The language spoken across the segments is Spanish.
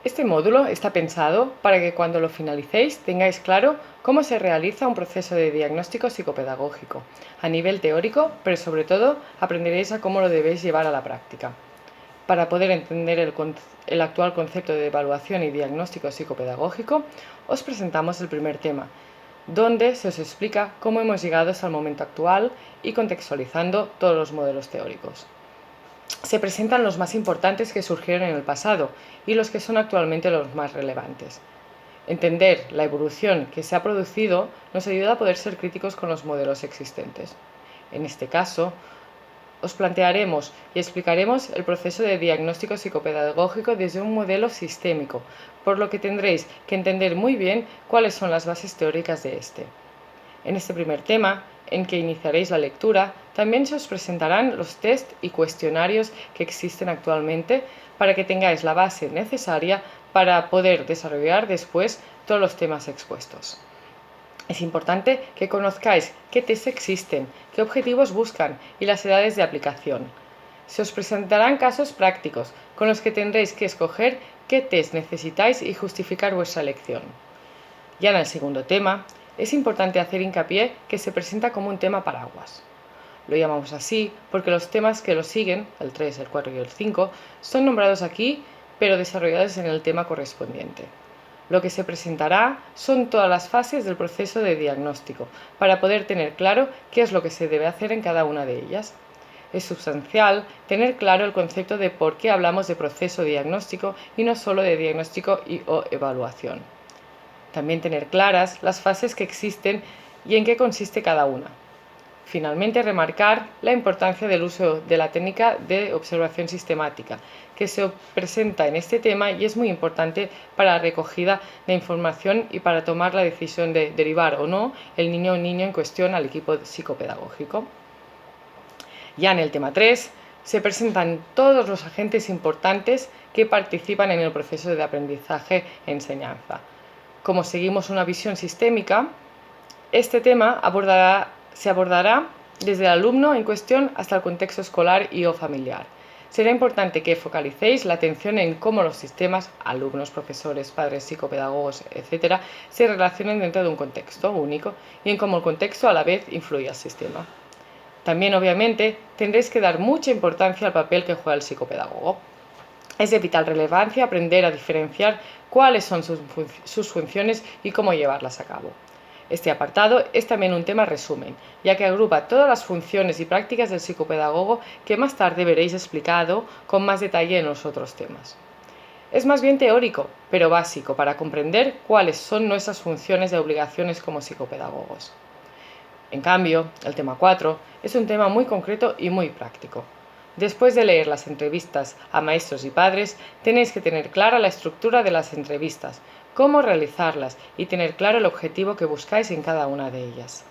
Este módulo está pensado para que cuando lo finalicéis tengáis claro cómo se realiza un proceso de diagnóstico psicopedagógico a nivel teórico, pero sobre todo aprenderéis a cómo lo debéis llevar a la práctica. Para poder entender el actual concepto de evaluación y diagnóstico psicopedagógico, os presentamos el primer tema, donde se os explica cómo hemos llegado hasta el momento actual y contextualizando todos los modelos teóricos. Se presentan los más importantes que surgieron en el pasado y los que son actualmente los más relevantes. Entender la evolución que se ha producido nos ayuda a poder ser críticos con los modelos existentes. En este caso, os plantearemos y explicaremos el proceso de diagnóstico psicopedagógico desde un modelo sistémico, por lo que tendréis que entender muy bien cuáles son las bases teóricas de este. En este primer tema, en que iniciaréis la lectura, también se os presentarán los test y cuestionarios que existen actualmente para que tengáis la base necesaria para poder desarrollar después todos los temas expuestos. Es importante que conozcáis qué test existen, qué objetivos buscan y las edades de aplicación. Se os presentarán casos prácticos con los que tendréis que escoger qué test necesitáis y justificar vuestra elección. Ya en el segundo tema, es importante hacer hincapié que se presenta como un tema paraguas. Lo llamamos así porque los temas que lo siguen, el 3, el 4 y el 5, son nombrados aquí, pero desarrollados en el tema correspondiente. Lo que se presentará son todas las fases del proceso de diagnóstico, para poder tener claro qué es lo que se debe hacer en cada una de ellas. Es sustancial tener claro el concepto de por qué hablamos de proceso diagnóstico y no solo de diagnóstico o evaluación. También tener claras las fases que existen y en qué consiste cada una. Finalmente, remarcar la importancia del uso de la técnica de observación sistemática, que se presenta en este tema y es muy importante para la recogida de información y para tomar la decisión de derivar o no el niño o niño en cuestión al equipo psicopedagógico. Ya en el tema 3, se presentan todos los agentes importantes que participan en el proceso de aprendizaje-enseñanza. Como seguimos una visión sistémica, este tema se abordará desde el alumno en cuestión hasta el contexto escolar y o familiar. Será importante que focalicéis la atención en cómo los sistemas, alumnos, profesores, padres, psicopedagogos, etc., se relacionan dentro de un contexto único y en cómo el contexto a la vez influye al sistema. También, obviamente, tendréis que dar mucha importancia al papel que juega el psicopedagogo. Es de vital relevancia aprender a diferenciar cuáles son sus funciones y cómo llevarlas a cabo. Este apartado es también un tema resumen, ya que agrupa todas las funciones y prácticas del psicopedagogo que más tarde veréis explicado con más detalle en los otros temas. Es más bien teórico, pero básico para comprender cuáles son nuestras funciones y obligaciones como psicopedagogos. En cambio, el tema 4 es un tema muy concreto y muy práctico. Después de leer las entrevistas a maestros y padres, tenéis que tener clara la estructura de las entrevistas, cómo realizarlas y tener claro el objetivo que buscáis en cada una de ellas.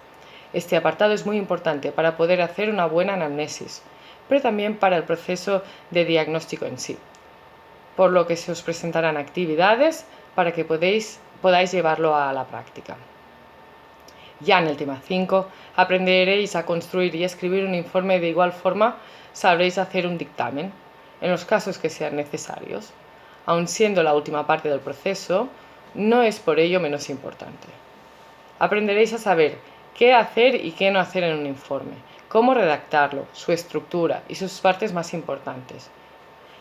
Este apartado es muy importante para poder hacer una buena anamnesis, pero también para el proceso de diagnóstico en sí, por lo que se os presentarán actividades para que podáis llevarlo a la práctica. Ya en el tema 5 aprenderéis a construir y escribir un informe. De igual forma sabréis hacer un dictamen, en los casos que sean necesarios. Aun siendo la última parte del proceso, no es por ello menos importante. Aprenderéis a saber qué hacer y qué no hacer en un informe, cómo redactarlo, su estructura y sus partes más importantes.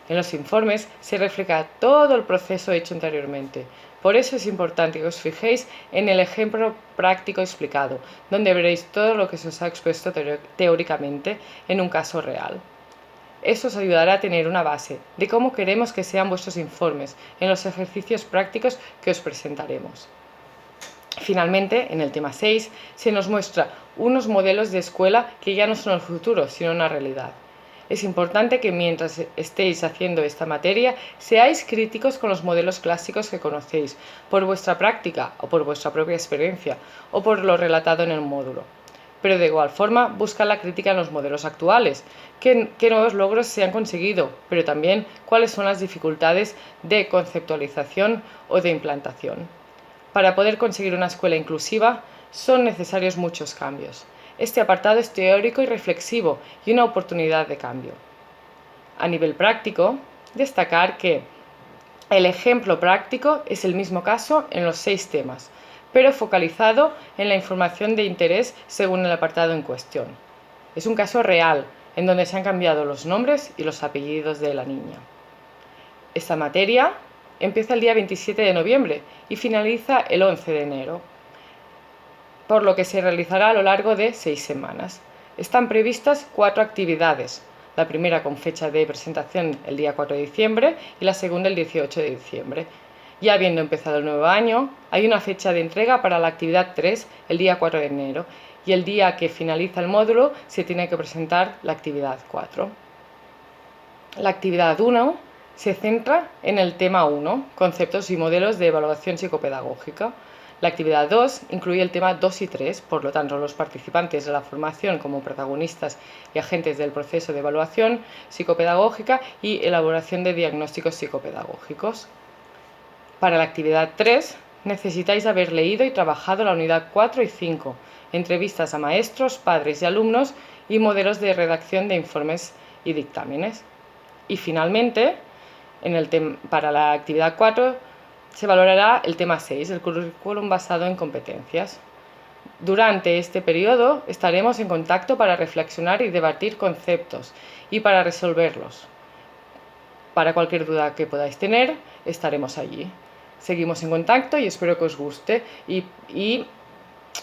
En los informes se refleja todo el proceso hecho anteriormente. Por eso es importante que os fijéis en el ejemplo práctico explicado, donde veréis todo lo que se os ha expuesto teóricamente en un caso real. Eso os ayudará a tener una base de cómo queremos que sean vuestros informes en los ejercicios prácticos que os presentaremos. Finalmente, en el tema 6, se nos muestra unos modelos de escuela que ya no son el futuro, sino una realidad. Es importante que mientras estéis haciendo esta materia, seáis críticos con los modelos clásicos que conocéis, por vuestra práctica o por vuestra propia experiencia, o por lo relatado en el módulo. Pero de igual forma, busca la crítica en los modelos actuales, qué nuevos logros se han conseguido, pero también cuáles son las dificultades de conceptualización o de implantación. Para poder conseguir una escuela inclusiva, son necesarios muchos cambios. Este apartado es teórico y reflexivo y una oportunidad de cambio. A nivel práctico, destacar que El ejemplo práctico es el mismo caso en los 6 temas, pero focalizado en la información de interés según el apartado en cuestión. Es un caso real, en donde se han cambiado los nombres y los apellidos de la niña. Esta materia empieza el día 27 de noviembre y finaliza el 11 de enero, por lo que se realizará a lo largo de 6 semanas. Están previstas 4 actividades, la primera con fecha de presentación el día 4 de diciembre y la segunda el 18 de diciembre. Ya habiendo empezado el nuevo año, hay una fecha de entrega para la actividad 3 el día 4 de enero y el día que finaliza el módulo se tiene que presentar la actividad 4. La actividad 1 se centra en el tema 1, conceptos y modelos de evaluación psicopedagógica. La actividad 2 incluye el tema 2 y 3, por lo tanto los participantes de la formación como protagonistas y agentes del proceso de evaluación psicopedagógica y elaboración de diagnósticos psicopedagógicos. Para la actividad 3 necesitáis haber leído y trabajado la unidad 4 y 5, entrevistas a maestros, padres y alumnos y modelos de redacción de informes y dictámenes. Y finalmente, para la actividad 4 se valorará el tema 6, el currículum basado en competencias. Durante este periodo estaremos en contacto para reflexionar y debatir conceptos y para resolverlos. Para cualquier duda que podáis tener, estaremos allí. Seguimos en contacto y espero que os guste y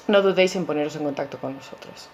no dudéis en poneros en contacto con nosotros.